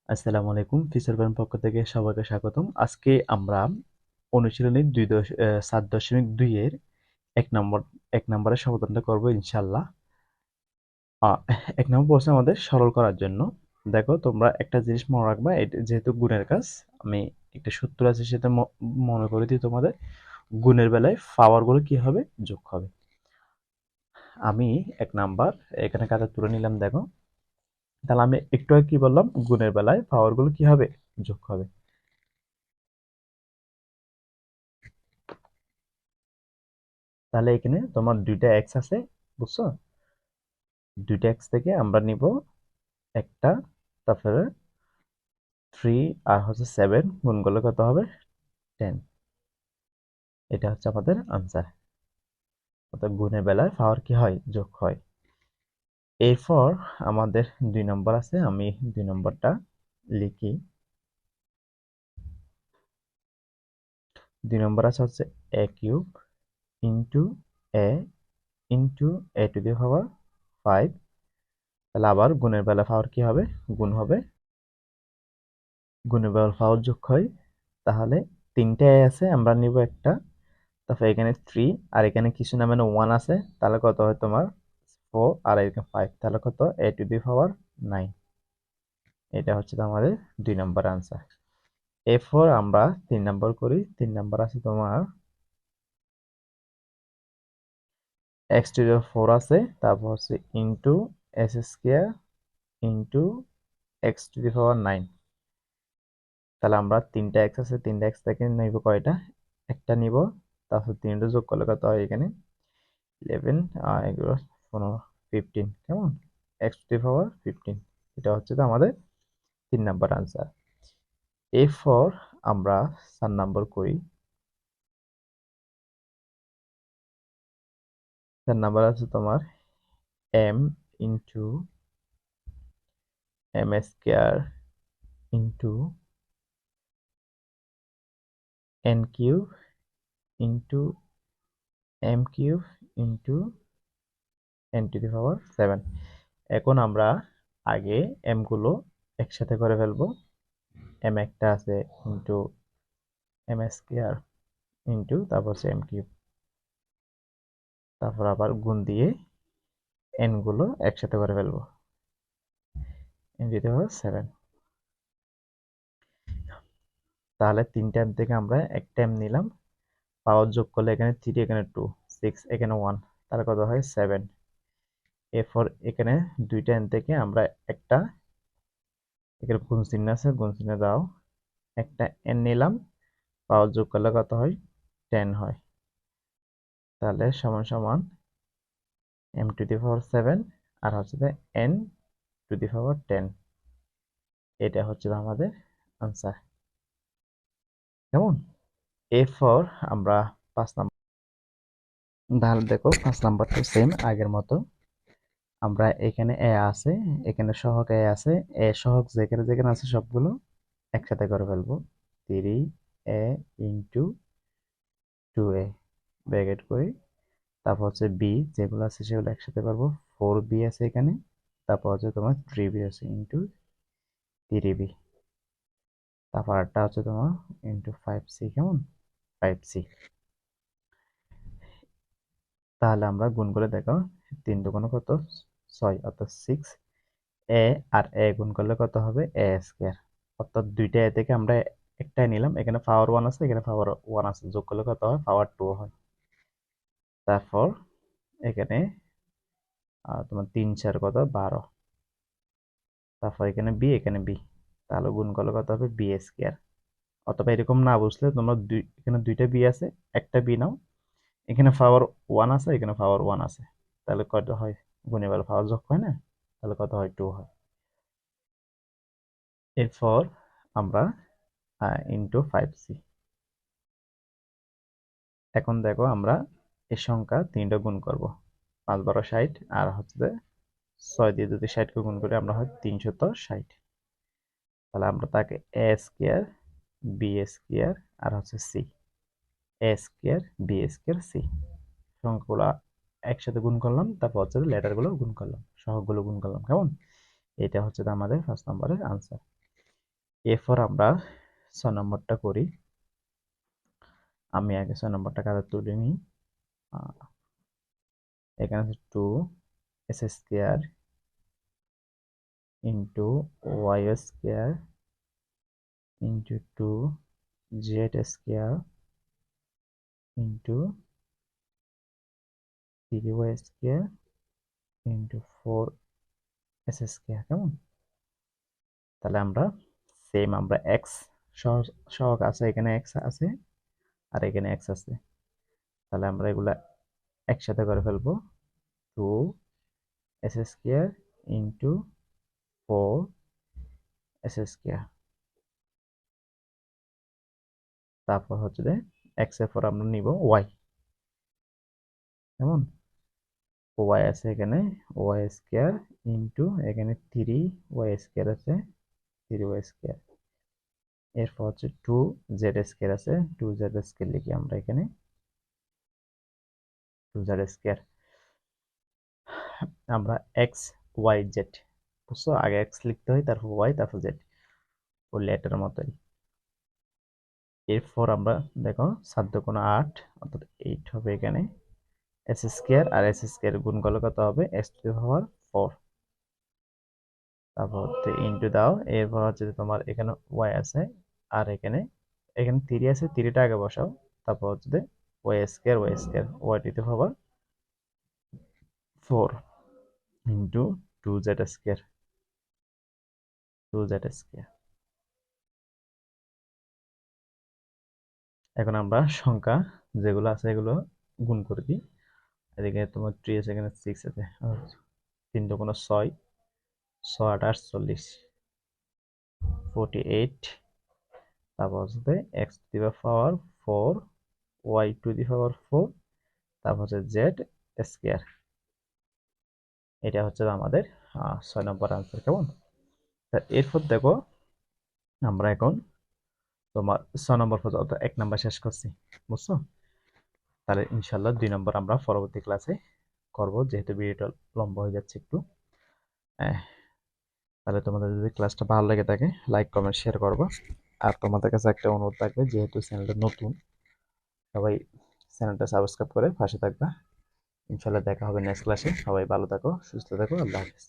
আসসালামু আলাইকুম। Feature band পক্ষ থেকে সবাইকে স্বাগতম। আজকে আমরা অনুশীলনী 7.2 এর এক নম্বর এক নম্বরের সমাধানটা করব ইনশাআল্লাহ। আহ, এক নম্বর প্রশ্ন আমাদের সরল করার জন্য। দেখো তোমরা একটা জিনিস মনে রাখবা, এটা যেহেতু গুণের কাজ, আমি একটা সূত্র আছে সেটা মনে করে দিই তোমাদের। গুণের বেলায় পাওয়ার গুলো কি হবে? যোগ হবে। আমি এক নাম্বার এখানে কাজে তুলে নিলাম। দেখো, তাহলে আমি একটু আগে কি বললাম? গুণের বেলায় পাওয়ার গুলো কি হবে? যোগ হবে। তাহলে এখানে তোমার দুইটা এক্স আছে, বুঝছো? দুইটা এক্স থেকে আমরা নিব একটা, তারপরে 3 আর হচ্ছে 7 গুণ করলে কত হবে? 10। এটা হচ্ছে আমাদের আনসার। অর্থাৎ গুণের বেলায় পাওয়ার কি হয়? যোগ হয়। এরপর আমাদের 2 নম্বর আছে, আমি 2 নম্বরটা লিখি। 2 নম্বর আছে হচ্ছে A cube into A into A to the power 5। তাহলে আবার গুণের বেলা পাওয়ার কি হবে? গুণ হবে। গুণের বেলা পাওয়ার যোগ হয়। তাহলে তিনটে এ আছে, আমরা নিব একটা, তারপর এখানে 3 আর এখানে কিছু না মানে 1 আছে। তাহলে কত হয় তোমার? 4 আর এখানে 5, তাহলে কত? এ টু দি পাওয়ার 9। এটা হচ্ছে আমাদের 2 নম্বর আনসার। এরপর আমরা 3 নম্বর করি। 3 নম্বর আছে তোমার এক্স টু দি 4 আছে, তারপর হচ্ছে into S square into X to the power 9। তাহলে আমরা তিনটা এক্স আছে, তিনটা এক্স থেকে নিব কয়টা? একটা নিব। তারপর তিনটা যোগ করলে কত হয়? এখানে 11 এগুলো 15, 15, কেমন? এক্স টু দি পাওয়ার 15। এটা হচ্ছে তো আমাদের 3 নম্বর আনসার। এরপর আমরা 4 নম্বর করি। 4 নম্বর আছে তোমার M into M square into N cube into M cube into N to the power 7। এখন আমরা আগে এম গুলো একসাথে করে ফেলবো। এম একটা আছে ইন্টু এম স্কোয়ার ইন্টু তারপর হচ্ছে এম কিউব, তারপর আবার গুণ দিয়ে এন গুলো একসাথে করে ফেলবো। N to the power 7। তাহলে তিনটা এম থেকে আমরা একটা এম নিলাম। পাওয়ার যোগ করলে এখানে 3, এখানে 2, 6, এখানে 1, তাহলে কত হয়? 7। এরপর এখানে দুইটা এন থেকে আমরা একটা, এখানে গুণ চিহ্ন আছে, গুণ চিহ্ন দাও, একটা এন নিলাম। পাওয়ার যোগ করলে কত হয়? 10 হয়। তাহলে সমান সমান এম টু দি পাওয়ার 7 আর হচ্ছে এন টু দি পাওয়ার 10। এটা হচ্ছে আমাদের আনসার, কেমন? এরপর আমরা 5 নম্বর। তাহলে দেখো 5 নম্বরটা সেম আগের মতো। আমরা এখানে এ আছে, এখানে সহগ এ আছে, এ সহগ যেখানে যেখানে আছে সবগুলো একসাথে করে ফেলবো। 3 এ ইন্টু 2 এ ব্র্যাকেট করি। তারপর হচ্ছে বি যেগুলো আছে সেগুলো একসাথে করবো। 4 বি আছে এখানে, তারপর হচ্ছে তোমার 3 বি আছে ইন্টু 3 বি, তারপর আরটা হচ্ছে তোমার ইন্টু 5 সি, কেমন? 5 সি। তাহলে আমরা গুণ করে দেখো, 3 দুগুণ কত? 6, অর্থাৎ 6। এ আর এ গুণ করলে কত হবে? এ স্কোয়ার। অর্থাৎ দুইটা এ থেকে আমরা একটাই নিলাম, এখানে পাওয়ার 1 আছে, এখানে পাওয়ার 1 আছে, যোগ করলে কত হয়? পাওয়ার 2 হয়। তারপর এখানে তোমার 3 4 কত? 12। তারপর এখানে বি, এখানে বি, তাহলে গুণ করলে কত হবে? B square. অথবা এরকম না বুঝলে তোমরা এখানে দুইটা বি আছে, একটা বি নাও, এখানে পাওয়ার 1 আছে, এখানে পাওয়ার 1 আছে, তাহলে কত হয়? গুণে বেলা পাওয়ার যোগ হয় না? তাহলে কত হয়? 2 হয়। এরপর আমরা ইন্টু 5 সি। এখন দেখো আমরা এই সংখ্যা তিনটা গুণ করব। 5 12 60 আর হচ্ছে 6 দিয়ে যদি 60 কে গুণ করি আমরা হয় 360। তাহলে আমরা তাকে এ স্কোয়ার বি স্কোয়ার আর হচ্ছে সি, এ স্কোয়ার বি স্কোয়ার সি, সংখ্যাগুলো একসাথে গুণ করলাম, তারপর হচ্ছে লেটার গুলো গুণ করলাম, সহগগুলো গুণ করলাম, কেমন? এটা হচ্ছে আমাদের 5 নম্বরের আনসার। এরপর আমরা 6 নম্বরটা করি। আমি আগে 6 নম্বরটা কাগজ তুলে নিই। এখানে আছে 2s² into y² into 2z² into 3y² into 4s²। কেমন? তাহলে আমরা সেম আমরা এক্স সহগ আছে, এখানে এক্স আছে আর এখানে এক্স আছে, তাহলে আমরা এগুলা একসাথে করে ফেলবো। 2s² into 4s²। তারপর হচ্ছে যে এক্স এর পর আমরা নিব ওয়াই। কেমন? ওয়াই আছে এখানে y² ইন্টু এখানে 3y² আছে 3y²। এরপর হচ্ছে 2z² আছে 2z² লিখি আমরা এখানে 2z²। আমরা এক্স ওয়াই জেড, বুঝছো? আগে এক্স লিখতে হয়, তারপর ওয়াই, তারপর জেড, ও লেটার মতোই। এরপর আমরা দেখো 7 × 8 অর্থাৎ 8 হবে এখানে s² আর s² গুণ করলে কত হবে? x⁴। তারপর হচ্ছে ইন্টু দাও। এরপর হচ্ছে তোমার এখানে ওয়াই আছে আর এখানে 3 আছে, 3টা আগে বসাও। তারপর হচ্ছে y² y², ইন্টু 2z²। এখন আমরা সংখ্যা যেগুলো আছে এগুলো গুণ করে দিই। এদিকে তোমার 3 আছে, এখানে 6 আছে, 3 × 6, 6 × 8 = 48। 48। তারপর হচ্ছে x⁴, y⁴, তারপর হচ্ছে z²। এটা হচ্ছে আমাদের 6 নম্বর আনসার। কেমন? এরপর দেখো আমরা এখন তোমার 6 নম্বর পর্যন্ত 1 নম্বর শেষ করছি, বুঝছো? তাহলে ইনশাল্লাহ 2 নম্বর আমরা পরবর্তী ক্লাসে করব, যেহেতু ভিডিওটা লম্বা হয়ে যাচ্ছে একটু। তাহলে তোমাদের যদি ক্লাসটা ভালো লেগে থাকে লাইক কমেন্ট শেয়ার করবো। আর তোমাদের কাছে একটা অনুরোধ থাকবে, যেহেতু চ্যানেলটা নতুন, সবাই চ্যানেলটা সাবস্ক্রাইব করে পাশে থাকবা। ইনশাল্লাহ দেখা হবে নেক্সট ক্লাসে। সবাই ভালো থাকো, সুস্থ থাকো, আল্লাহ হাফেজ।